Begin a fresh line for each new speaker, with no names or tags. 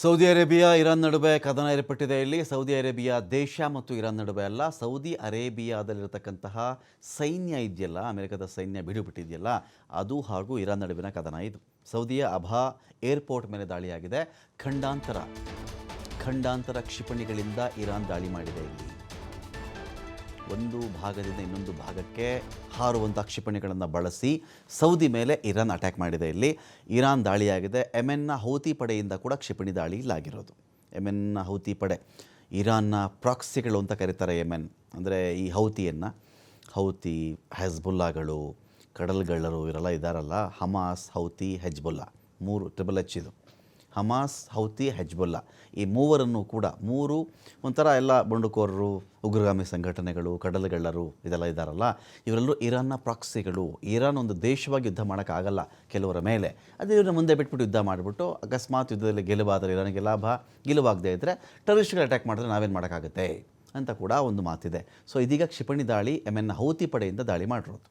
Saudi Arabia Iran ನಡುವೆ ಕದನ ಏರ್ಪಟ್ಟಿದೆ. ಇಲ್ಲಿ ಸೌದಿ ಅರೇಬಿಯಾ ದೇಶ ಮತ್ತು ಇರಾನ್ ನಡುವೆ ಅಲ್ಲ, ಸೌದಿ ಅರೇಬಿಯಾದಲ್ಲಿರತಕ್ಕಂತಹ ಸೈನ್ಯ ಇದೆಯಲ್ಲ, ಅಮೆರಿಕದ ಸೈನ್ಯ ಬಿಡುಬಿಟ್ಟಿದೆಯಲ್ಲ, ಅದು ಹಾಗೂ ಇರಾನ್ ನಡುವಿನ ಕದನ ಇದು. ಸೌದಿಯ ಅಬಾ ಏರ್ಪೋರ್ಟ್ ಮೇಲೆ ದಾಳಿಯಾಗಿದೆ. ಖಂಡಾಂತರ ಖಂಡಾಂತರ ಕ್ಷಿಪಣಿಗಳಿಂದ ಇರಾನ್ ದಾಳಿ ಮಾಡಿದೆ. ಇಲ್ಲಿ ಒಂದು ಭಾಗದಿಂದ ಇನ್ನೊಂದು ಭಾಗಕ್ಕೆ ಹಾರುವಂಥ ಕ್ಷಿಪಣಿಗಳನ್ನು ಬಳಸಿ ಸೌದಿ ಮೇಲೆ ಇರಾನ್ ಅಟ್ಯಾಕ್ ಮಾಡಿದೆ. ಇಲ್ಲಿ ಇರಾನ್ ದಾಳಿಯಾಗಿದೆ. ಯೆಮೆನ್ನ ಹೌತಿ ಪಡೆಯಿಂದ ಕೂಡ ಕ್ಷಿಪಣಿ ದಾಳಿ ಇಲ್ಲಾಗಿರೋದು. ಯೆಮೆನ್ನ ಹೌತಿ ಪಡೆ, ಇರಾನ್ನ ಪ್ರಾಕ್ಸಿಗಳು ಅಂತ ಕರೀತಾರೆ ಯೆಮೆನ್ ಅಂದರೆ ಈ ಹೌತಿ ಹೆಜ್ಬುಲ್ಲಾಗಳು, ಕಡಲ್ಗಳ್ಳರು ಇವರೆಲ್ಲ ಇದ್ದಾರಲ್ಲ, ಹಮಾಸ್, ಹೌತಿ, ಹೆಜ್ಬುಲ್ಲಾ, 3 ಟ್ರಿಬಲ್ ಎಚ್ ಇದು. ಹಮಾಸ್, ಹೌತಿ, ಹೆಜ್ಬುಲ್ಲಾ, ಈ ಮೂವರನ್ನು ಕೂಡ ಒಂಥರ ಎಲ್ಲ ಬಂಡುಕೋರರು, ಉಗ್ರಗಾಮಿ ಸಂಘಟನೆಗಳು, ಕಡಲುಗಳ್ಳರು ಇದೆಲ್ಲ ಇದ್ದಾರಲ್ಲ, ಇವರೆಲ್ಲರೂ ಇರಾನ್ನ ಪ್ರಾಕ್ಸಿಗಳು. ಇರಾನ್ ಒಂದು ದೇಶವಾಗಿ ಯುದ್ಧ ಮಾಡೋಕ್ಕಾಗಲ್ಲ ಕೆಲವರ ಮೇಲೆ, ಅದೇ ಇವ್ರನ್ನ ಮುಂದೆ ಬಿಟ್ಬಿಟ್ಟು ಯುದ್ಧ ಮಾಡಿಬಿಟ್ಟು ಅಕಸ್ಮಾತ್ ಯುದ್ಧದಲ್ಲಿ ಗೆಲುವಾದರೆ ಇರಾನಿಗೆ ಲಾಭ, ಗೆಲುವಾಗದೇ ಇದ್ದರೆ ಟೆರರಿಸ್ಟ್ಗಳು ಅಟ್ಯಾಕ್ ಮಾಡಿದ್ರೆ ನಾವೇನು ಮಾಡೋಕ್ಕಾಗುತ್ತೆ ಅಂತ ಕೂಡ ಒಂದು ಮಾತಿದೆ. ಸೊ ಇದೀಗ ಕ್ಷಿಪಣಿ ದಾಳಿ ಯೆಮೆನ್ನ ಹೌತಿ ಪಡೆಯಿಂದ ದಾಳಿ ಮಾಡಿರೋದು.